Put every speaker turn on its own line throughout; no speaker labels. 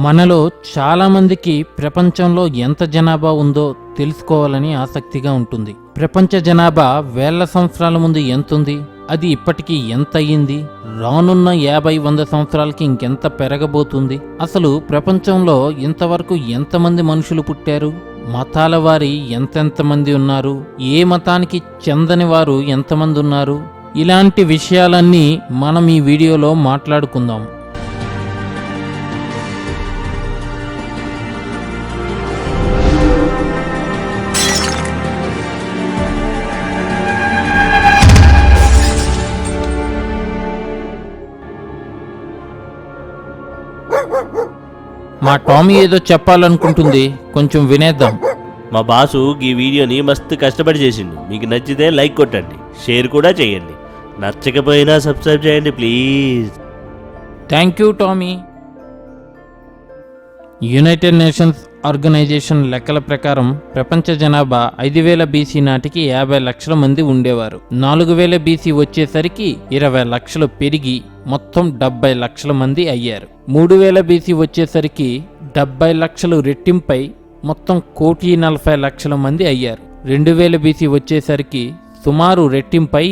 మనలో చాలామందికి ప్రపంచంలో ఎంత జనాభా ఉందో తెలుసుకోవాలని ఆసక్తిగా ఉంటుంది. ప్రపంచ జనాభా వేల సంవత్సరాల ముందు ఎంతుంది, అది ఇప్పటికీ ఎంత అయ్యింది, రానున్న 50-100 సంవత్సరాలకి ఇంకెంత పెరగబోతుంది, అసలు ప్రపంచంలో ఇంతవరకు ఎంతమంది మనుషులు పుట్టారు, మతాల వారి ఎంతెంతమంది ఉన్నారు, ఏ మతానికి చెందని వారు ఎంతమంది ఉన్నారు, ఇలాంటి విషయాలన్నీ మనం ఈ వీడియోలో మాట్లాడుకుందాం. మా టామీ ఏదో చెప్పాలనుకుంటుంది, కొంచెం వినేద్దాం.
మా బాసు ఈ వీడియోని మస్తు కష్టపడి చేసిండు. మీకు నచ్చితే లైక్ కొట్టండి, షేర్ కూడా చేయండి, నచ్చకపోయినా సబ్స్క్రైబ్ చేయండి please.
Thank you Tommy. United Nations Organization లెక్కల ప్రకారం ప్రపంచ జనాభా 5000 బీసీ నాటికి 50 లక్షల మంది ఉండేవారు. 4000 బీసీ వచ్చేసరికి 20 లక్షలు పెరిగి మొత్తం 70 లక్షల మంది అయ్యారు. 3000 బీసీ వచ్చేసరికి 70 లక్షలు రెట్టింపై మొత్తం 1,40,00,000 మంది అయ్యారు. 2000 బీసీ వచ్చేసరికి సుమారు రెట్టింపై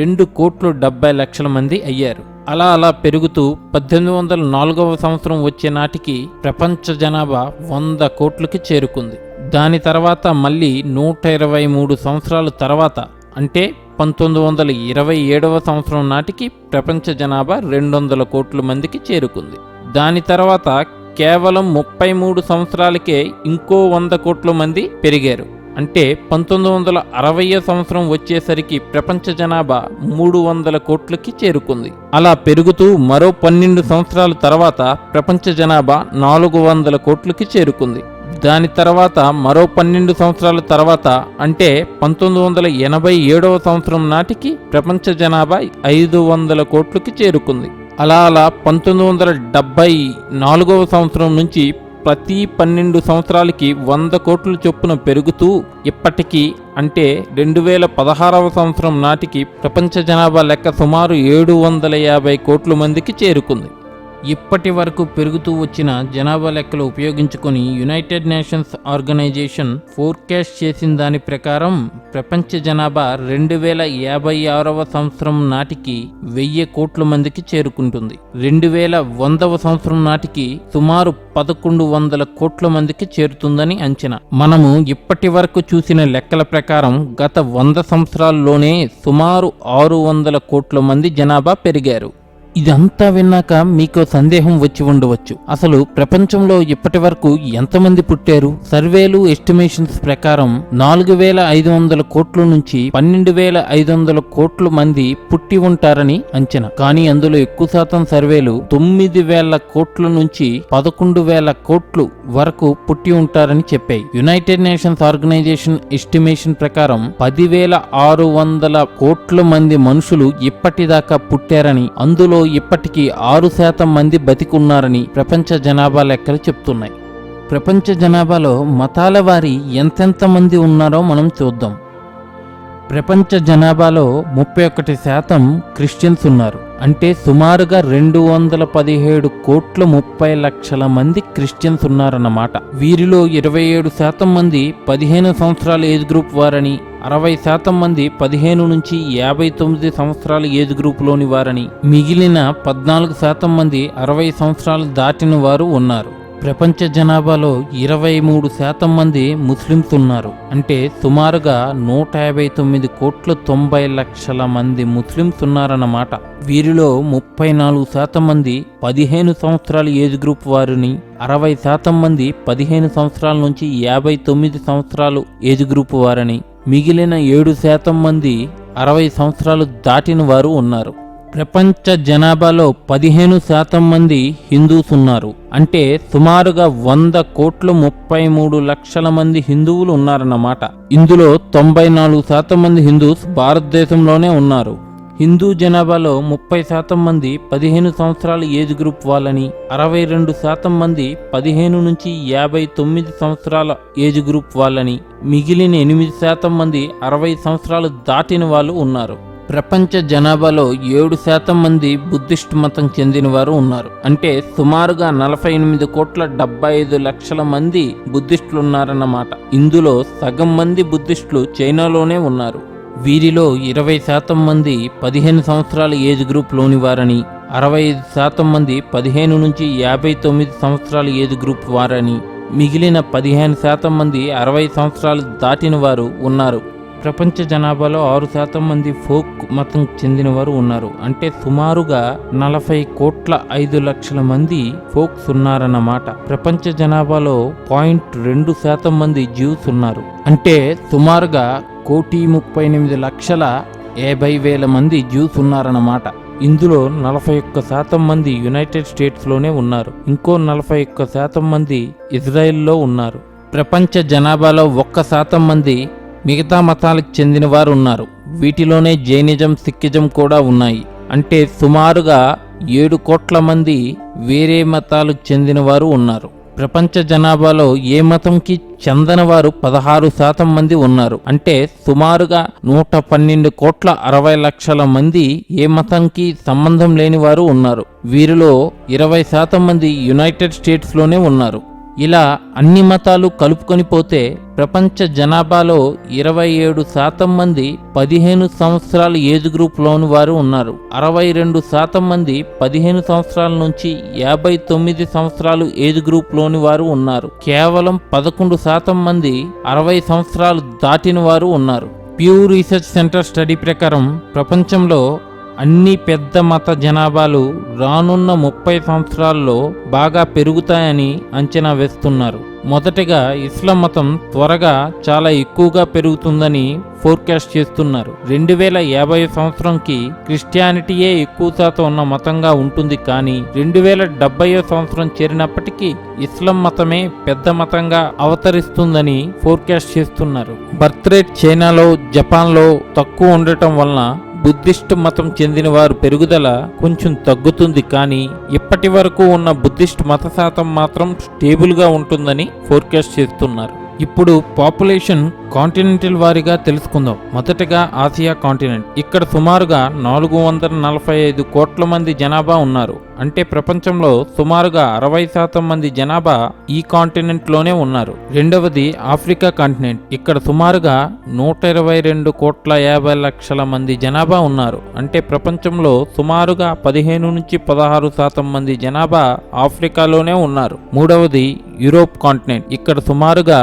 2,70,00,000 మంది అయ్యారు. అలా పెరుగుతూ 1804వ సంవత్సరం వచ్చే నాటికి ప్రపంచ జనాభా 100 కోట్లకి చేరుకుంది. దాని తర్వాత మళ్ళీ 123 సంవత్సరాల తర్వాత అంటే 1927వ సంవత్సరం నాటికి ప్రపంచ జనాభా 200 కోట్ల మందికి చేరుకుంది. దాని తర్వాత కేవలం 33 సంవత్సరాలకే ఇంకో 100 కోట్ల మంది పెరిగారు. అంటే 1960వ సంవత్సరం వచ్చేసరికి ప్రపంచ జనాభా 300 కోట్లకి చేరుకుంది. అలా పెరుగుతూ మరో 12 సంవత్సరాల తర్వాత ప్రపంచ జనాభా 400 కోట్లకి చేరుకుంది. దాని తర్వాత మరో 12 సంవత్సరాల తర్వాత అంటే 1987వ సంవత్సరం నాటికి ప్రపంచ జనాభా 500 కోట్లకి చేరుకుంది. అలా 1974వ సంవత్సరం నుంచి ప్రతి 12 సంవత్సరాలకి 100 కోట్ల చొప్పున పెరుగుతూ ఇప్పటికీ అంటే 2016వ సంవత్సరం నాటికి ప్రపంచ జనాభా లెక్క సుమారు 750 కోట్ల మందికి చేరుకుంది. ఇప్పటి వరకు పెరుగుతూ వచ్చిన జనాభా లెక్కలు ఉపయోగించుకొని యునైటెడ్ నేషన్స్ ఆర్గనైజేషన్ ఫోర్కాస్ట్ చేసిన దాని ప్రకారం ప్రపంచ జనాభా 2056వ సంవత్సరం నాటికి 1000 కోట్ల మందికి చేరుకుంటుంది. 2100వ సంవత్సరం నాటికి సుమారు 1100 కోట్ల మందికి చేరుతుందని అంచనా. మనము ఇప్పటి వరకు చూసిన లెక్కల ప్రకారం గత 100 సంవత్సరాల్లోనే సుమారు 600 కోట్ల మంది జనాభా పెరిగారు. ఇదంతా విన్నాక మీకు సందేహం వచ్చి ఉండవచ్చు, అసలు ప్రపంచంలో ఇప్పటి వరకు ఎంతమంది పుట్టారు? సర్వేలు ఎస్టిమేషన్స్ ప్రకారం 4500 కోట్ల నుంచి 12500 కోట్ల మంది పుట్టి ఉంటారని అంచనా. కానీ అందులో ఎక్కువ శాతం సర్వేలు 9000 కోట్ల నుంచి 11,000 కోట్లు వరకు పుట్టి ఉంటారని చెప్పాయి. యునైటెడ్ నేషన్స్ ఆర్గనైజేషన్ ఎస్టిమేషన్ ప్రకారం 10,600 కోట్ల మంది మనుషులు ఇప్పటిదాకా పుట్టారని, అందులో ఇప్పటికీ 6% మంది బతికున్నారని ప్రపంచ జనాభా లెక్కలు చెప్తున్నాయి. ప్రపంచ జనాభాలో మతాల వారి ఎంతెంత మంది ఉన్నారో మనం చూద్దాం. ప్రపంచ జనాభాలో 31% క్రిస్టియన్స్ ఉన్నారు. అంటే సుమారుగా 217 కోట్ల 30 లక్షల మంది క్రిస్టియన్స్ ఉన్నారన్నమాట. వీరిలో 27% మంది 15 సంవత్సరాల ఏజ్ గ్రూప్ వారని, 60% మంది 15 నుంచి 59 సంవత్సరాల ఏజ్ గ్రూప్లోని వారని, మిగిలిన 14% మంది 60 సంవత్సరాలు దాటిన వారు ఉన్నారు. ప్రపంచ జనాభాలో 23% మంది ముస్లిమ్స్ ఉన్నారు. అంటే సుమారుగా 159 కోట్ల 90 లక్షల మంది ముస్లిమ్స్ ఉన్నారన్నమాట. వీరిలో 34% మంది 15 సంవత్సరాల ఏజ్ గ్రూప్ వారిని, 60% మంది 15 సంవత్సరాల నుంచి 59 సంవత్సరాలు ఏజ్ గ్రూప్ వారని, మిగిలిన 7% మంది 60 సంవత్సరాలు దాటిన వారు ఉన్నారు. ప్రపంచ జనాభాలో 15% మంది హిందూస్ ఉన్నారు. అంటే సుమారుగా 100 కోట్ల 33 లక్షల మంది హిందువులు ఉన్నారన్నమాట. ఇందులో 94% మంది హిందూస్ భారతదేశంలోనే ఉన్నారు. హిందూ జనాభాలో 30% మంది 15 సంవత్సరాల ఏజ్ గ్రూప్ వాళ్ళని, 62% మంది 15 నుంచి 59 సంవత్సరాల ఏజ్ గ్రూప్ వాళ్ళని, మిగిలిన 8% మంది 60 సంవత్సరాలు దాటిన వాళ్ళు ఉన్నారు. ప్రపంచ జనాభాలో 7% మంది బుద్ధిస్ట్ మతం చెందిన వారు ఉన్నారు. అంటే సుమారుగా 48,75,00,000 మంది బుద్ధిస్టులు ఉన్నారన్నమాట. ఇందులో సగం మంది బుద్ధిస్టులు చైనాలోనే ఉన్నారు. వీరిలో 20% మంది 15 సంవత్సరాల ఏజ్ గ్రూప్ లోని వారని, 65% మంది 15 నుంచి 59 సంవత్సరాల ఏజ్ గ్రూప్ వారని, మిగిలిన 15% మంది 60 సంవత్సరాలు దాటిన వారు ఉన్నారు. ప్రపంచ జనాభాలో 6% మంది ఫోక్ మతం చెందిన వారు ఉన్నారు. అంటే సుమారుగా 40,05,00,000 మంది ఫోక్స్ ఉన్నారన్నమాట. ప్రపంచ జనాభాలో 0.2% మంది జ్యూస్ ఉన్నారు. అంటే సుమారుగా 1,38,50,000 మంది జ్యూస్ ఉన్నారన్నమాట. ఇందులో 41% మంది యునైటెడ్ స్టేట్స్లోనే ఉన్నారు. ఇంకో 41% మంది ఇజ్రాయెల్లో ఉన్నారు. ప్రపంచ జనాభాలో 1% మంది మిగతా మతాలకు చెందిన వారు ఉన్నారు. వీటిలోనే జైనిజం, సిక్కిజం కూడా ఉన్నాయి. అంటే సుమారుగా 7 కోట్ల మంది వేరే మతాలకు చెందిన వారు ఉన్నారు. ప్రపంచ జనాభాలో ఏ మతంకి చెందని వారు 16% మంది ఉన్నారు. అంటే సుమారుగా 112,60,00,000 మంది ఏ మతంకి సంబంధం లేని వారు ఉన్నారు. వీరిలో 20% మంది యునైటెడ్ స్టేట్స్లోనే ఉన్నారు. ఇలా అన్ని మతాలు కలుపుకొని పోతే ప్రపంచ జనాభాలో 27% మంది 15 సంవత్సరాల ఏజ్ గ్రూప్ లోని వారు ఉన్నారు. 62% మంది 15 సంవత్సరాల నుంచి 59 సంవత్సరాలు ఏజ్ గ్రూప్ లోని వారు ఉన్నారు. కేవలం 11% మంది 60 సంవత్సరాలు దాటిన వారు ఉన్నారు. ప్యూ రీసెర్చ్ సెంటర్ స్టడీ ప్రకారం ప్రపంచంలో అన్ని పెద్ద మత జనాభాలు రానున్న 30 సంవత్సరాల్లో బాగా పెరుగుతాయని అంచనా వేస్తున్నారు. మొదటగా ఇస్లాం మతం త్వరగా చాలా ఎక్కువగా పెరుగుతుందని ఫోర్కాస్ట్ చేస్తున్నారు. 2050 సంవత్సరంకి క్రిస్టియానిటీయే ఎక్కువ శాతం ఉన్న మతంగా ఉంటుంది. కానీ 2070 సంవత్సరం చేరినప్పటికీ ఇస్లాం మతమే పెద్ద మతంగా అవతరిస్తుందని ఫోర్కాస్ట్ చేస్తున్నారు. బర్త్ రేట్ చైనాలో, జపాన్లో తక్కువ ఉండటం వలన బుద్ధిస్ట్ మతం చెందిన వారు పెరుగుదల కొంచెం తగ్గుతుంది. కానీ ఇప్పటి వరకు ఉన్న బుద్ధిస్ట్ మత శాతం మాత్రం స్టేబుల్గా ఉంటుందని ఫోర్కాస్ట్ చేస్తున్నారు. ఇప్పుడు పాపులేషన్ కాంటినెంటల్ వారీగా తెలుసుకుందాం. మొదటగా ఆసియా కాంటినెంట్. ఇక్కడ సుమారుగా 445 కోట్ల మంది జనాభా ఉన్నారు. అంటే ప్రపంచంలో సుమారుగా 60% మంది జనాభా ఈ కాంటినెంట్ లోనే ఉన్నారు. రెండవది ఆఫ్రికా కాంటినెంట్. ఇక్కడ సుమారుగా 122,50,00,000 మంది జనాభా ఉన్నారు. అంటే ప్రపంచంలో సుమారుగా 15 నుంచి 16% మంది జనాభా ఆఫ్రికాలోనే ఉన్నారు. మూడవది యూరోప్ కాంటినెంట్. ఇక్కడ సుమారుగా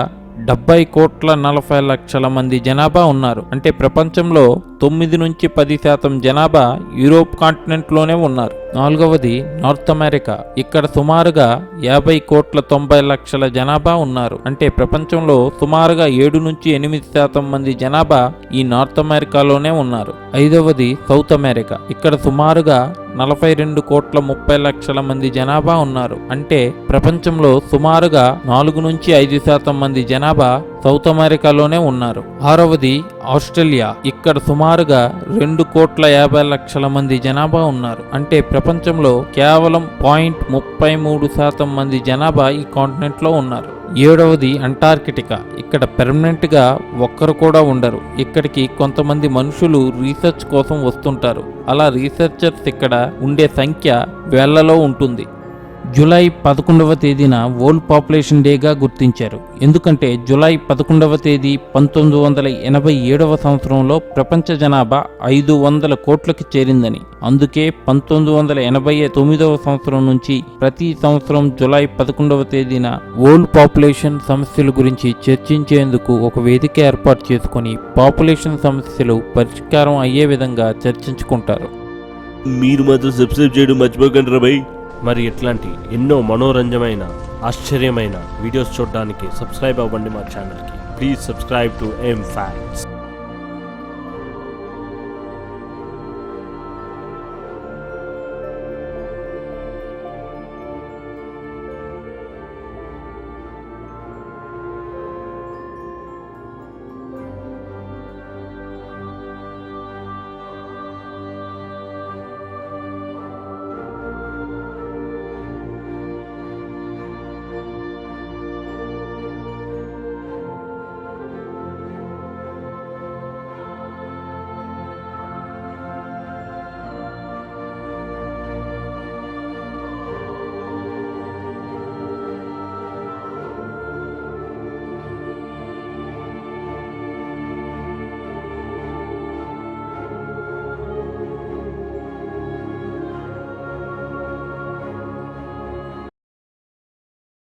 70,40,00,000 మంది జనాభా ఉన్నారు. అంటే ప్రపంచంలో 9 నుంచి 10% జనాభా యూరోప్ కాంటినెంట్ లోనే ఉన్నారు. నాలుగవది నార్త్ అమెరికా. ఇక్కడ సుమారుగా 50,90,00,000 జనాభా ఉన్నారు. అంటే ప్రపంచంలో సుమారుగా 7 నుంచి 8% మంది జనాభా ఈ నార్త్ అమెరికాలోనే ఉన్నారు. ఐదవది సౌత్ అమెరికా. ఇక్కడ సుమారుగా 42,30,00,000 మంది జనాభా ఉన్నారు. అంటే ప్రపంచంలో సుమారుగా 4 నుంచి 5% మంది జనాభా సౌత్ అమెరికాలోనే ఉన్నారు. ఆరవది ఆస్ట్రేలియా. ఇక్కడ సుమారుగా 2,50,00,000 మంది జనాభా ఉన్నారు. అంటే ప్రపంచంలో కేవలం 0.33% మంది జనాభా ఈ కాంటినెంట్ లో ఉన్నారు. ఏడవది అంటార్కిటికా. ఇక్కడ పెర్మనెంట్ గా ఒక్కరు కూడా ఉండరు. ఇక్కడికి కొంతమంది మనుషులు రీసెర్చ్ కోసం వస్తుంటారు. అలా రీసెర్చర్స్ ఇక్కడ ఉండే సంఖ్య వేళ్లలో ఉంటుంది. జూలై 11వ తేదీన వరల్డ్ పాపులేషన్ డేగా గుర్తించారు. ఎందుకంటే జూలై 11వ తేదీ 1987వ సంవత్సరంలో ప్రపంచ జనాభా 500 కోట్లకి చేరిందని. అందుకే 1989వ సంవత్సరం నుంచి ప్రతి సంవత్సరం జూలై 11వ తేదీన వరల్డ్ పాపులేషన్ సమస్యల గురించి చర్చించేందుకు ఒక వేదిక ఏర్పాటు చేసుకుని పాపులేషన్ సమస్యలు పరిష్కారం అయ్యే విధంగా చర్చించుకుంటారు.
మీరు మాత్రం సబ్స్క్రైబ్ చేయడం మర్చిపోకండి రా భయ్. మరి ఇట్లాంటి ఎన్నో మనోరంజమైన ఆశ్చర్యమైన వీడియోస్ చూడడానికి సబ్స్క్రైబ్ అవ్వండి మా ఛానల్కి. Please subscribe to M facts.